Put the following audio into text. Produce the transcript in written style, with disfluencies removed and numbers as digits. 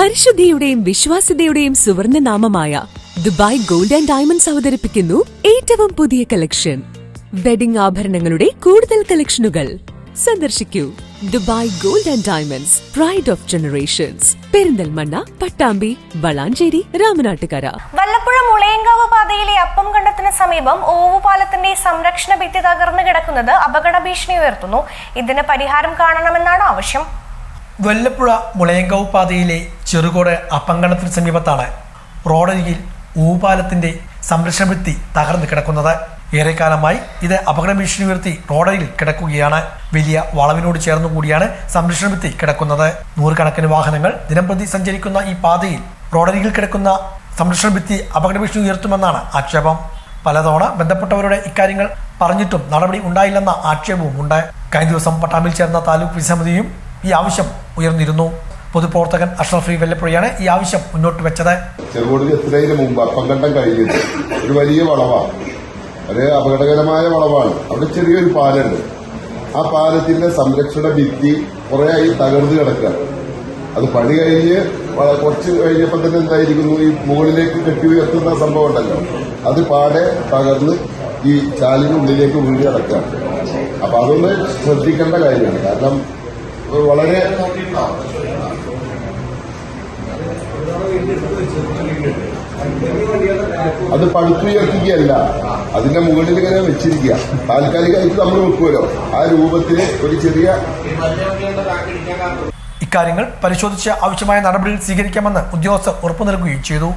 പരിശുദ്ധിയുടെയും വിശ്വാസ്യതയുടെയും സുവർണ നാമമായ ദുബായ് ഗോൾഡ് ആൻഡ് ഡയമണ്ട്സ് അവതരിപ്പിക്കുന്നു ഏറ്റവും പുതിയ കളക്ഷൻ. വെഡിംഗ് ആഭരണങ്ങളുടെ കൂടുതൽ കളക്ഷനുകൾ സന്ദർശിക്കൂ. Dubai gold and diamonds, pride of generations. Perinthalmanna, Pattambi, Valanchery, Ramanattukara. Vallappuzha Mulayankavu പാതയിലെ അപ്പം കണ്ടത്തിന് സമീപം ഓവുപാലത്തിന്റെ സംരക്ഷണ ഭിത്തി തകർന്നു കിടക്കുന്നത് അപകട ഭീഷണി ഉയർത്തുന്നു. ഇതിന് പരിഹാരം കാണണമെന്നാണ് ആവശ്യം. വല്ലപ്പുഴ മുളയങ്കാവ് പാതയിലെ ചെറുകോട് അപ്പങ്കണത്തിന് സമീപത്താണ് റോഡരികിൽ ഓവുപാലത്തിന്റെ സംരക്ഷണ ഭിത്തി തകർന്നു കിടക്കുന്നത്. ഏറെക്കാലമായി ഇത് അപകട ഭീഷണി ഉയർത്തി റോഡരികിൽ കിടക്കുകയാണ്. വലിയ വളവിനോട് ചേർന്നുകൂടിയാണ് സംരക്ഷണ ഭിത്തി കിടക്കുന്നത്. നൂറുകണക്കിന് വാഹനങ്ങൾ ദിനംപ്രതി സഞ്ചരിക്കുന്ന ഈ പാതയിൽ റോഡരികിൽ കിടക്കുന്ന സംരക്ഷണ ഭിത്തി അപകട ഭീഷണി ഉയർത്തുമെന്നാണ് ആക്ഷേപം. പലതവണ ബന്ധപ്പെട്ടവരുടെ ഇക്കാര്യങ്ങൾ പറഞ്ഞിട്ടും നടപടി ഉണ്ടായില്ലെന്ന ആക്ഷേപവും ഉണ്ട്. കഴിഞ്ഞ ദിവസം പട്ടാമ്പിൽ ചേർന്ന താലൂക്ക് വിസമിതിയും ഈ ആവശ്യം ഉയർന്നിരുന്നു. പൊതുപ്രവർത്തകൻ അഷ്റഫ് വല്ലപ്പുഴയാണ് ഈ ആവശ്യം മുന്നോട്ട് വെച്ചത്. ചെറുകോടിൽ എത്തുന്നതിന് മുമ്പ് അപ്പംകണ്ടം കഴിഞ്ഞത് ഒരു വലിയ വളവാണ്, അത് അപകടകരമായ വളവാണ്. അവിടെ ചെറിയൊരു പാലുണ്ട്. ആ പാലത്തിന്റെ സംരക്ഷണ ഭിത്തി കുറേയായി തകർന്നു കിടക്കുകയാണ്. അത് പണി കഴിഞ്ഞ് കുറച്ച് കഴിഞ്ഞപ്പോൾ തന്നെ എന്തായിരിക്കുന്നു, ഈ മുകളിലേക്ക് കെട്ടി ഉയർത്തുന്ന സംഭവം ഉണ്ടല്ലോ, അത് പാടെ തകർന്ന് ഈ ചാലിനുള്ളിലേക്ക് വീണ് കിടക്കുകയാണ്. അപ്പൊ അതൊന്ന് ശ്രദ്ധിക്കേണ്ട കാര്യമാണ്. കാരണം വളരെ അത് പടുത്തുയർത്തുകയല്ല, അതിന്റെ മുകളിൽ ഇങ്ങനെ വെച്ചിരിക്കുക. താൽക്കാലികമായിട്ട് നമ്മൾ വെക്കുമല്ലോ, ആ രൂപത്തില് ഒരു ചെറിയ ഇക്കാര്യങ്ങൾ പരിശോധിച്ച് ആവശ്യമായ നടപടികൾ സ്വീകരിക്കാമെന്ന് ഉദ്യോഗസ്ഥർ ഉറപ്പു നൽകുകയും ചെയ്തു.